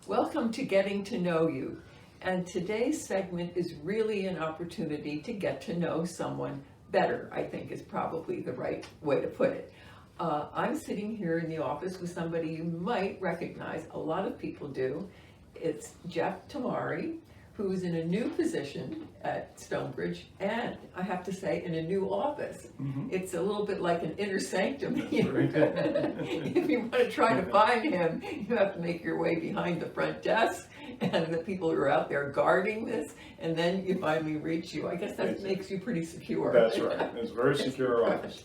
Welcome to Getting to Know You. And today's segment is really an opportunity to get to know someone better, I think is probably the right way to put it. I'm sitting here in the office with somebody you might recognize. A lot of people do. It's Jeff Timari, who's in a new position at Stonebridge, and I have to say, in a new office. Mm-hmm. It's a little bit like an inner sanctum. If you want to try to find him, you have to make your way behind the front desk and the people who are out there guarding this, and then you finally reach you. I guess that makes you pretty secure. That's right. It's a very secure office.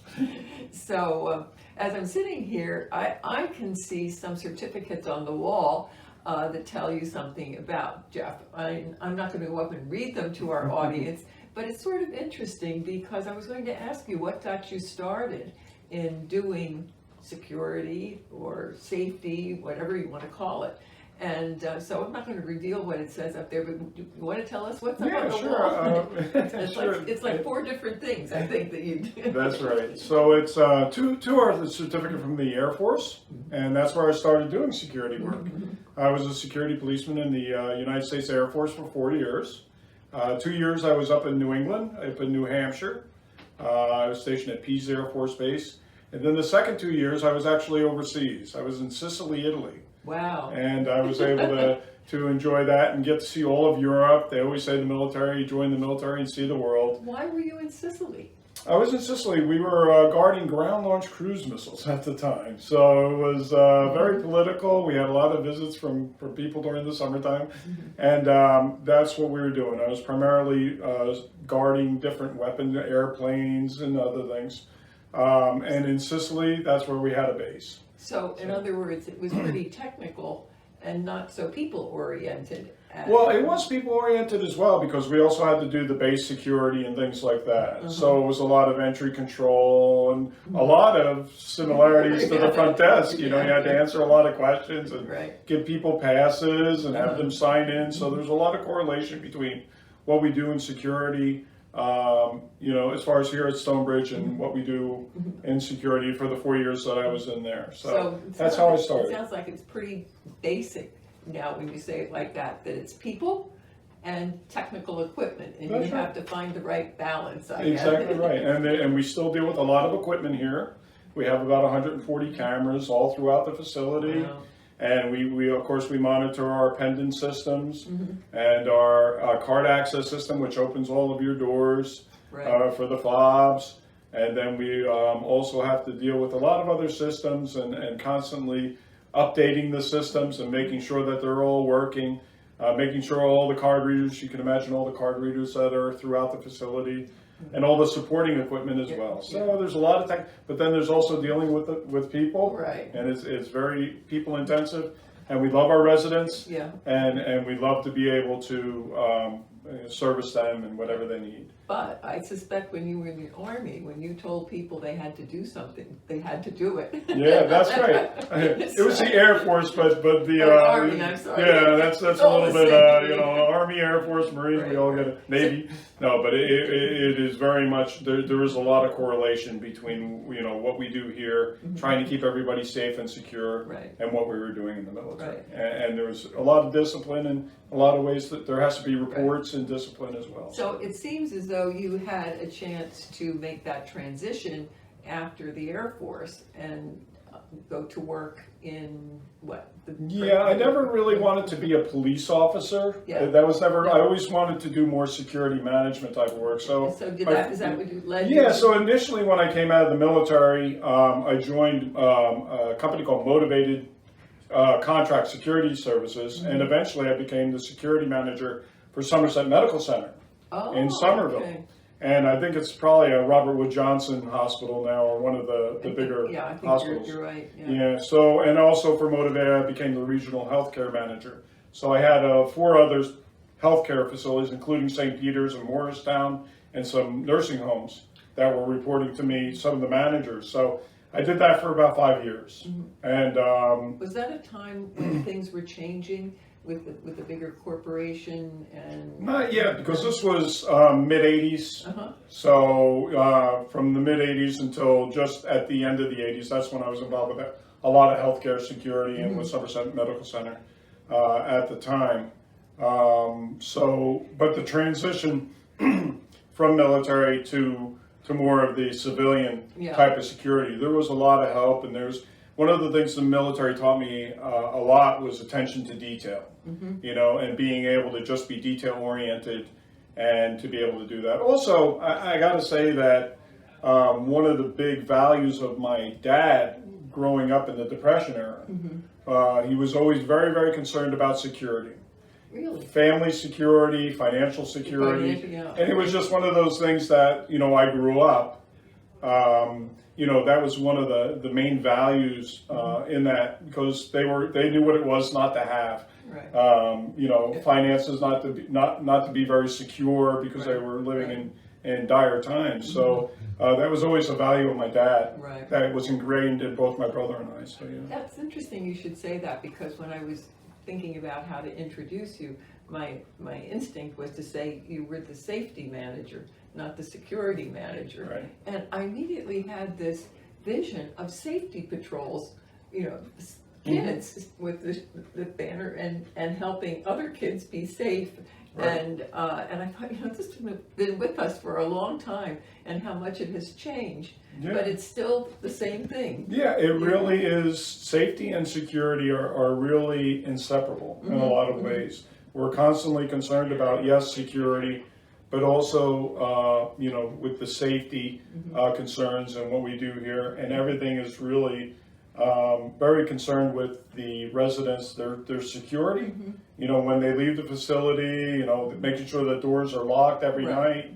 So as I'm sitting here, I can see some certificates on the wall that tell you something about Jeff. I'm not going to go up and read them to our audience, but it's sort of interesting because I was going to ask you what got you started in doing security or safety, whatever you want to call it. And so I'm not going to reveal what it says up there, but you want to tell us what's up on the wall? It's like 4 different things, I think, that you do. That's right. So it's two are the certificate from the Air Force, and that's where I started doing security work. I was a security policeman in the United States Air Force for 4 years. 2 years I was up in New England, up in New Hampshire. I was stationed at Pease Air Force Base. And then the second 2 years I was actually overseas. I was in Sicily, Italy. Wow. And I was able to enjoy that and get to see all of Europe. They always say the military, you join the military and see the world. Why were you in Sicily? I was in Sicily. We were guarding ground-launched cruise missiles at the time. So it was very political. We had a lot of visits from people during the summertime. And that's what we were doing. I was primarily guarding different weapon airplanes and other things. And in Sicily, that's where we had a base. So, in other words, it was pretty technical and not so people-oriented. Well, it was people-oriented as well because we also had to do the base security and things like that. So it was a lot of entry control and a lot of similarities to the front desk. You know, you had to answer a lot of questions and give people passes and have them sign in. So there's a lot of correlation between what we do in security, as far as here at Stonebridge and what we do in security for the 4 years that I was in there. So that's how I started. It sounds like it's pretty basic now when you say it like that it's people and technical equipment, and you have to find the right balance, I guess. Exactly right. And we still deal with a lot of equipment here. We have about 140 cameras all throughout the facility. Wow. And we of course, we monitor our pendant systems and our card access system, which opens all of your doors for the fobs. And then we also have to deal with a lot of other systems and constantly updating the systems and making sure that they're all working, making sure all the card readers, you can imagine all the card readers that are throughout the facility, and all the supporting equipment as well. So there's a lot of tech, but then there's also dealing with people, and it's very people intensive, and we love our residents, and we love to be able to service them and whatever they need. But I suspect when you were in the Army, when you told people they had to do something, they had to do it. Yeah, that's right. It was the Air Force, but the Army. I'm sorry. Yeah, that's a little bit Army, Air Force, Marines. We all get it. Navy. No, but it is very much there is a lot of correlation between what we do here, trying to keep everybody safe and secure, and what we were doing in the military. And there was a lot of discipline and a lot of ways that there has to be reports and discipline as well. So it seems as though you had a chance to make that transition after the Air Force and go to work in I never really wanted to be a police officer. That was never. I always wanted to do more security management type of work. So is that what you led? So initially when I came out of the military, I joined a company called Motivated Contract Security Services, and eventually I became the security manager for Somerset Medical Center in Somerville. Okay. And I think it's probably a Robert Wood Johnson hospital now, or one of the bigger hospitals. You're right. So, and also for Motivated, I became the regional healthcare manager. So I had 4 other healthcare facilities, including St. Peter's and Morristown, and some nursing homes that were reporting to me, some of the managers. So I did that for about 5 years. And was that a time when things were changing with the bigger corporation? And not yet, because this was mid-'80s. So from the mid-'80s until just at the end of the '80s, that's when I was involved with a lot of healthcare security and with Somerset Medical Center. at the time. But the transition from military to more of the civilian type of security, there was a lot of help, and there's one of the things the military taught me a lot was attention to detail, and being able to just be detail oriented and to be able to do that. Also, I got to say that one of the big values of my dad growing up in the Depression era, he was always very, very concerned about security. Really? Family security, financial security. And it was just one of those things that, I grew up, that was one of the main values in that, because they knew what it was not to have. Right. Finances not to be very secure because they were living in dire times. So that was always a value of my dad that was ingrained in both my brother and I. So That's interesting you should say that, because when I was thinking about how to introduce you, my instinct was to say you were the safety manager, not the security manager. Right. And I immediately had this vision of safety patrols, kids with the banner and helping other kids be safe. Right. And I thought, this has been with us for a long time, and how much it has changed. Yeah. But it's still the same thing. Yeah, it really is. Safety and security are really inseparable in a lot of ways. We're constantly concerned about, yes, security, but also, with the safety concerns and what we do here. And everything is really very concerned with the residents, their security. When they leave the facility, making sure the doors are locked every night,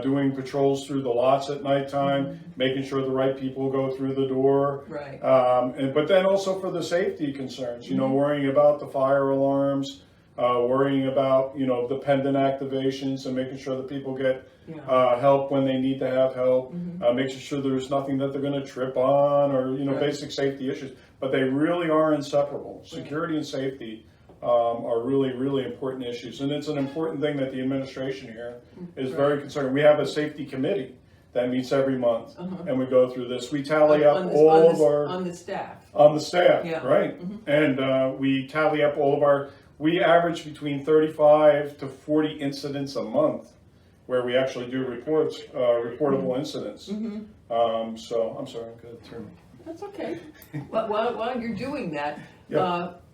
doing patrols through the lots at nighttime, making sure the right people go through the door. Right. But then also for the safety concerns, worrying about the fire alarms, worrying about, the pendant activations and making sure that people get help when they need to have help, making sure there's nothing that they're going to trip on or, basic safety issues. But they really are inseparable. Security and safety are really, really important issues. And it's an important thing that the administration here is very concerned. We have a safety committee that meets every month, and we go through this. We tally up all of our... On the staff. On the staff, right. And we tally up all of our... We average between 35 to 40 incidents a month where we actually do reports, reportable incidents. So, I'm sorry, I'm going to turn... That's okay. While you're doing that,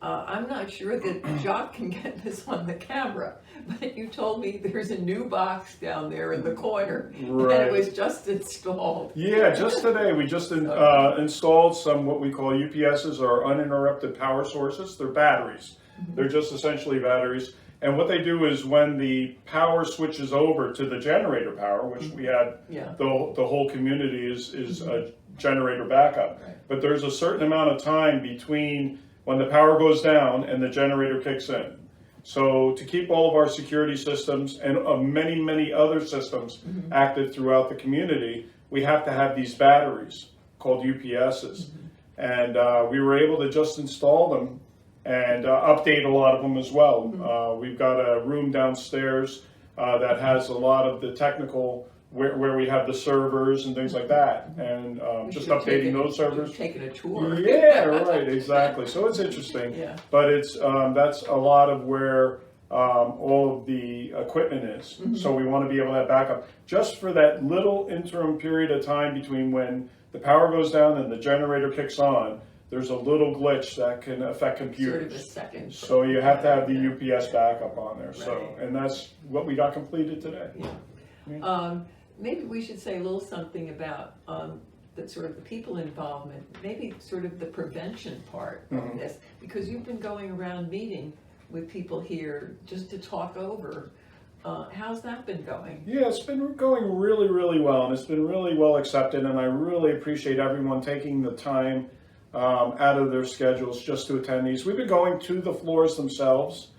I'm not sure that Jacques can get this on the camera, but you told me there's a new box down there in the corner, and it was just installed. Yeah, just today we just installed some what we call UPSs, or uninterrupted power sources. They're batteries. They're just essentially batteries. And what they do is when the power switches over to the generator power, which we had, the whole community is a generator backup. But there's a certain amount of time between when the power goes down and the generator kicks in. So to keep all of our security systems and many, many other systems active throughout the community, we have to have these batteries called UPSs. And we were able to just install them and update a lot of them as well. We've got a room downstairs that has a lot of the technical, where we have the servers and things like that, and just updating those servers. Taking a tour. Yeah, right, exactly. So it's interesting, but it's that's a lot of where all of the equipment is. So we want to be able to have backup just for that little interim period of time between when the power goes down and the generator kicks on. There's a little glitch that can affect computers. Sort of a second. So you have to have the UPS backup on there. So, and that's what we got completed today. Maybe we should say a little something about the sort of the people involvement, maybe sort of the prevention part of this, because you've been going around meeting with people here just to talk over. How's that been going? Yeah, it's been going really, really well, and it's been really well accepted, and I really appreciate everyone taking the time out of their schedules just to attend these. We've been going to the floors themselves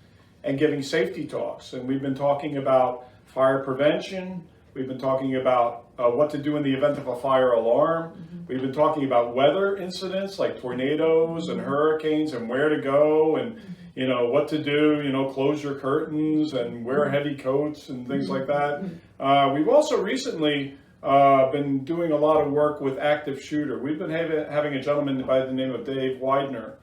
and giving safety talks, and we've been talking about fire prevention. We've been talking about what to do in the event of a fire alarm. We've been talking about weather incidents like tornadoes and hurricanes and where to go and what to do, close your curtains and wear heavy coats and things like that. We've also recently been doing a lot of work with active shooter. We've been having a gentleman by the name of Dave Widener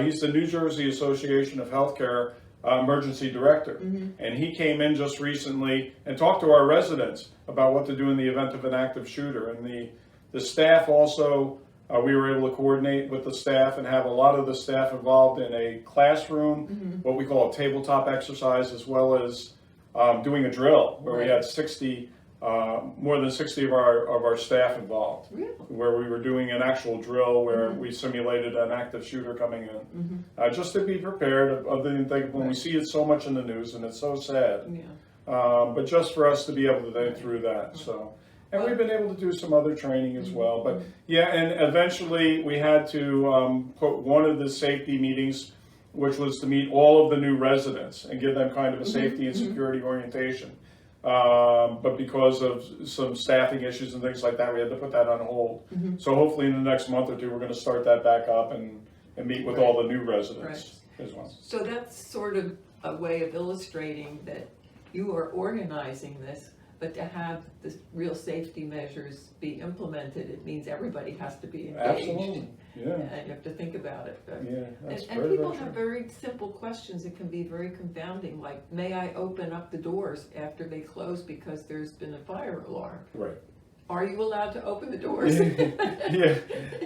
He's the New Jersey Association of Healthcare emergency director. And he came in just recently and talked to our residents about what to do in the event of an active shooter. And the staff also, we were able to coordinate with the staff and have a lot of the staff involved in a classroom, what we call a tabletop exercise, as well as doing a drill where we had more than 60 of our staff involved. Really? Where we were doing an actual drill where we simulated an active shooter coming in, just to be prepared. Other than think when we see it so much in the news and it's so sad, but just for us to be able to think through that. So, and we've been able to do some other training as well. But yeah, and eventually we had to put one of the safety meetings, which was to meet all of the new residents and give them kind of a safety and security orientation. But because of some staffing issues and things like that, we had to put that on hold. So hopefully in the next month or two, we're going to start that back up and meet with all the new residents as well. So that's sort of a way of illustrating that you are organizing this, but to have the real safety measures be implemented, it means everybody has to be engaged. Absolutely. Yeah. And you have to think about it. Yeah, that's And very, people very have true. very simple questions that can be very confounding, like, may I open up the doors after they close because there's been a fire alarm? Right. Are you allowed to open the doors? Yeah.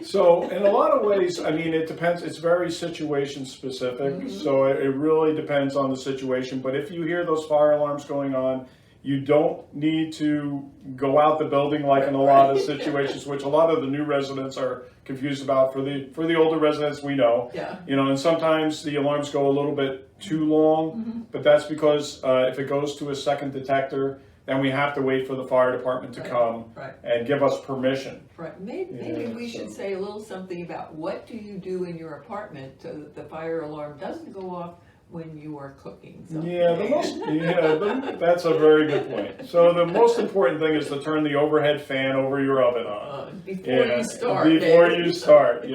So in a lot of ways, I mean, it depends. It's very situation specific. So it really depends on the situation. But if you hear those fire alarms going on, you don't need to go out the building like in a lot of situations, which a lot of the new residents are confused about. For the older residents, we know, and sometimes the alarms go a little bit too long, but that's because if it goes to a second detector, then we have to wait for the fire department to come and give us permission. Right. Maybe we should say a little something about what do you do in your apartment so that the fire alarm doesn't go off when you are cooking something. That's a very good point. So the most important thing is to turn the overhead fan over your oven on. Before you start. Before you start,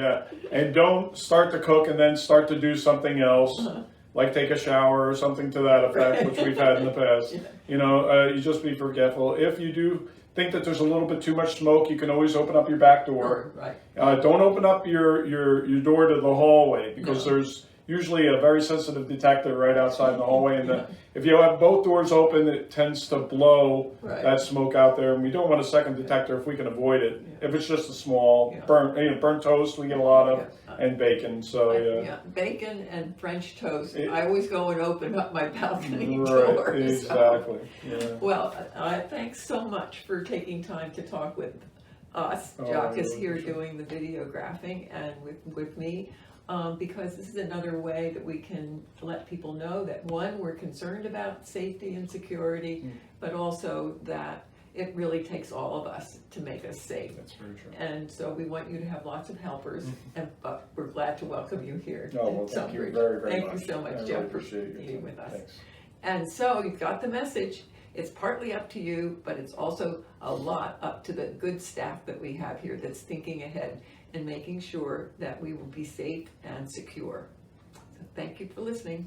And don't start to cook and then start to do something else, like take a shower or something to that effect, which we've had in the past. You just be careful. If you do think that there's a little bit too much smoke, you can always open up your back door. Don't open up your door to the hallway because there's usually a very sensitive detector right outside the hallway, and if you have both doors open, it tends to blow that smoke out there, and we don't want a second detector if we can avoid it. If it's just a small burnt toast, we get a lot of, and bacon. So bacon and French toast. I always go and open up my balcony door. Exactly. Well, thanks so much for taking time to talk with us. Jock is here doing the videographing and with me. Because this is another way that we can let people know that, one, we're concerned about safety and security, but also that it really takes all of us to make us safe. That's very true. And so we want you to have lots of helpers, and we're glad to welcome you here. Thank you very, very much. Thank you so much, I Jeff, really for being with us. Thanks. And so you've got the message. It's partly up to you, but it's also a lot up to the good staff that we have here that's thinking ahead and making sure that we will be safe and secure. So thank you for listening.